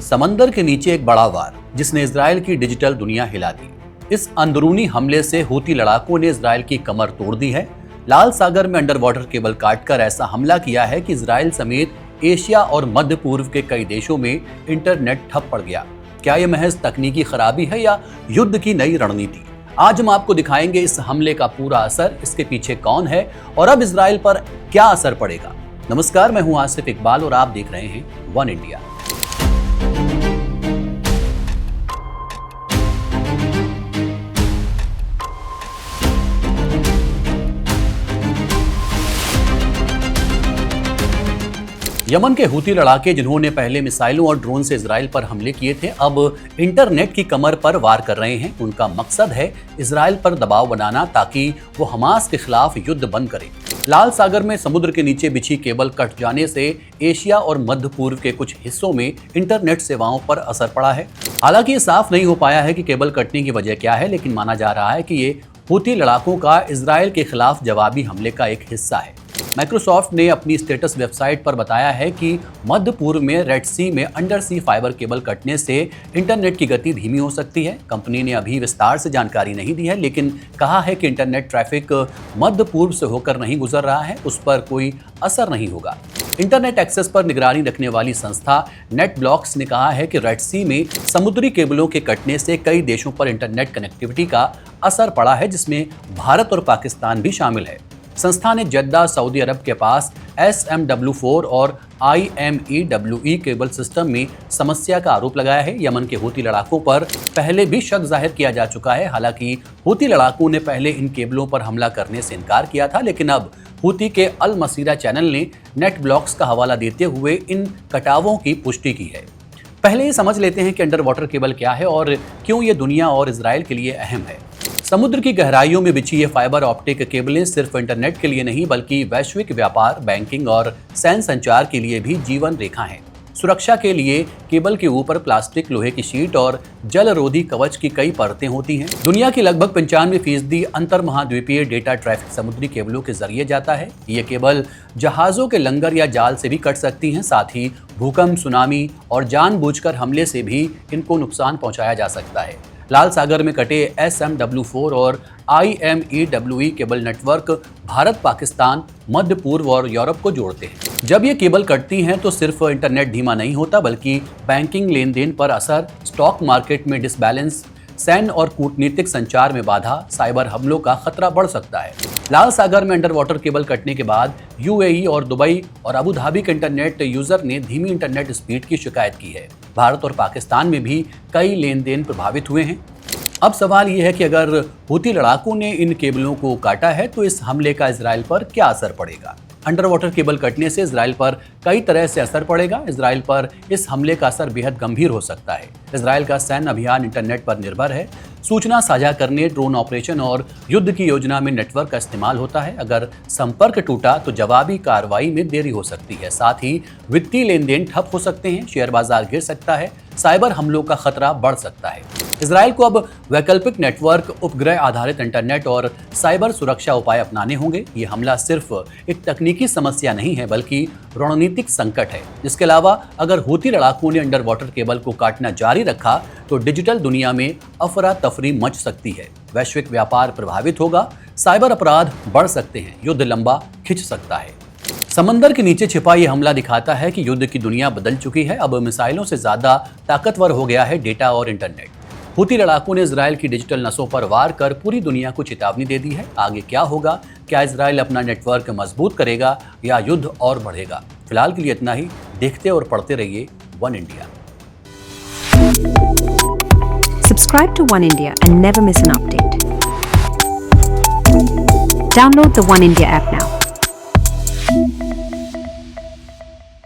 समंदर के नीचे एक बड़ा वार जिसने इजराइल की डिजिटल दुनिया हिला दी। इस अंदरूनी हमले से हूती लड़ाकों ने इजराइल की कमर तोड़ दी है। लाल सागर में अंडर वाटर केबल काटकर ऐसा हमला किया है कि इजराइल समेत एशिया और मध्य पूर्व के कई देशों में इंटरनेट ठप पड़ गया। क्या यह महज तकनीकी खराबी है या युद्ध की नई रणनीति? आज हम आपको दिखाएंगे इस हमले का पूरा असर, इसके पीछे कौन है और अब इजराइल पर क्या असर पड़ेगा। नमस्कार, मैं हूं आसिफ इकबाल और आप देख रहे हैं वन इंडिया। यमन के हूती लड़ाके जिन्होंने पहले मिसाइलों और ड्रोन से इजराइल पर हमले किए थे, अब इंटरनेट की कमर पर वार कर रहे हैं। उनका मकसद है इजराइल पर दबाव बनाना ताकि वो हमास के खिलाफ युद्ध बंद करे। लाल सागर में समुद्र के नीचे बिछी केबल कट जाने से एशिया और मध्य पूर्व के कुछ हिस्सों में इंटरनेट सेवाओं पर असर पड़ा है। हालांकि ये साफ नहीं हो पाया है कि केबल कटने की वजह क्या है, लेकिन माना जा रहा है कि ये हूती लड़ाकों का इजराइल के खिलाफ जवाबी हमले का एक हिस्सा है। माइक्रोसॉफ्ट ने अपनी स्टेटस वेबसाइट पर बताया है कि मध्य पूर्व में रेड सी में अंडर सी फाइबर केबल कटने से इंटरनेट की गति धीमी हो सकती है। कंपनी ने अभी विस्तार से जानकारी नहीं दी है, लेकिन कहा है कि इंटरनेट ट्रैफिक मध्य पूर्व से होकर नहीं गुजर रहा है, उस पर कोई असर नहीं होगा। इंटरनेट एक्सेस पर निगरानी रखने वाली संस्था नेटब्लॉक्स ने कहा है कि रेड सी में समुद्री केबलों के कटने से कई देशों पर इंटरनेट कनेक्टिविटी का असर पड़ा है, जिसमें भारत और पाकिस्तान भी शामिल है। संस्था ने जद्दा, सऊदी अरब के पास SMW4 और IMEWE केबल सिस्टम में समस्या का आरोप लगाया है। यमन के हूती लड़ाकों पर पहले भी शक जाहिर किया जा चुका है। हालांकि हूती लड़ाकों ने पहले इन केबलों पर हमला करने से इनकार किया था, लेकिन अब हूती के अल मसीरा चैनल ने नेटब्लॉक्स का हवाला देते हुए इन कटावों की पुष्टि की है। पहले ये समझ लेते हैं कि अंडर वाटर केबल क्या है और क्यों ये दुनिया और इजराइल के लिए अहम है। समुद्र की गहराइयों में बिछी ये फाइबर ऑप्टिक केबलें सिर्फ इंटरनेट के लिए नहीं, बल्कि वैश्विक व्यापार, बैंकिंग और सैन्य संचार के लिए भी जीवन रेखा हैं। सुरक्षा के लिए केबल के ऊपर प्लास्टिक, लोहे की शीट और जलरोधी कवच की कई परतें होती हैं। दुनिया की लगभग 95% अंतर महाद्वीपीय डेटा ट्रैफिक समुद्री केबलों के जरिए जाता है। ये केबल जहाजों के लंगर या जाल से भी कट सकती हैं। साथ ही भूकंप, सुनामी और जानबूझकर हमले से भी इनको नुकसान पहुंचाया जा सकता है। लाल सागर में कटे SMW4 और IMEWE cable network Bharat, Pakistan, मध्य पूर्व और यूरोप को जोड़ते हैं। जब ये केबल कटती हैं तो सिर्फ इंटरनेट धीमा नहीं होता, बल्कि बैंकिंग लेन देन पर असर, स्टॉक मार्केट में डिसबैलेंस, सैन्य और कूटनीतिक संचार में बाधा, साइबर हमलों का खतरा बढ़ सकता है। लाल सागर में अंडर वाटर केबल कटने के बाद UAE और दुबई और अबू धाबी के इंटरनेट यूजर ने धीमी इंटरनेट स्पीड की शिकायत की है। भारत और पाकिस्तान में भी कई लेन देन प्रभावित हुए हैं। अब सवाल यह है कि अगर हूती लड़ाकों ने इन केबलों को काटा है तो इस हमले का इजराइल पर क्या असर पड़ेगा। अंडर वाटर केबल कटने से इजराइल पर कई तरह से असर पड़ेगा। इजराइल पर इस हमले का असर बेहद गंभीर हो सकता है। इजराइल का सैन्य अभियान इंटरनेट पर निर्भर है। सूचना साझा करने, ड्रोन ऑपरेशन और युद्ध की योजना में नेटवर्क का इस्तेमाल होता है। अगर संपर्क टूटा तो जवाबी कार्रवाई में देरी हो सकती है। साथ ही वित्तीय लेन देन ठप हो सकते हैं, शेयर बाजार गिर सकता है, साइबर हमलों का खतरा बढ़ सकता है। इजराइल को अब वैकल्पिक नेटवर्क, उपग्रह आधारित इंटरनेट और साइबर सुरक्षा उपाय अपनाने होंगे। ये हमला सिर्फ एक तकनीकी समस्या नहीं है, बल्कि रणनीतिक संकट है। इसके अलावा अगर हूती लड़ाकों ने अंडर वाटर केबल को काटना जारी रखा तो डिजिटल दुनिया में अफरा तफरी मच सकती है, वैश्विक व्यापार प्रभावित होगा, साइबर अपराध बढ़ सकते हैं, युद्ध लंबा खिंच सकता है। समंदर के नीचे छिपा ये हमला दिखाता है कि युद्ध की दुनिया बदल चुकी है। अब मिसाइलों से ज्यादा ताकतवर हो गया है डेटा और इंटरनेट। हूती लड़ाकों ने इजराइल की डिजिटल नसों पर वार कर पूरी दुनिया को चेतावनी दे दी है। आगे क्या होगा? क्या इजराइल अपना नेटवर्क मजबूत करेगा या युद्ध और बढ़ेगा? फिलहाल के लिए इतना ही। देखते और पढ़ते रहिए one India. Subscribe to One India and never miss an update. Download the One India app now.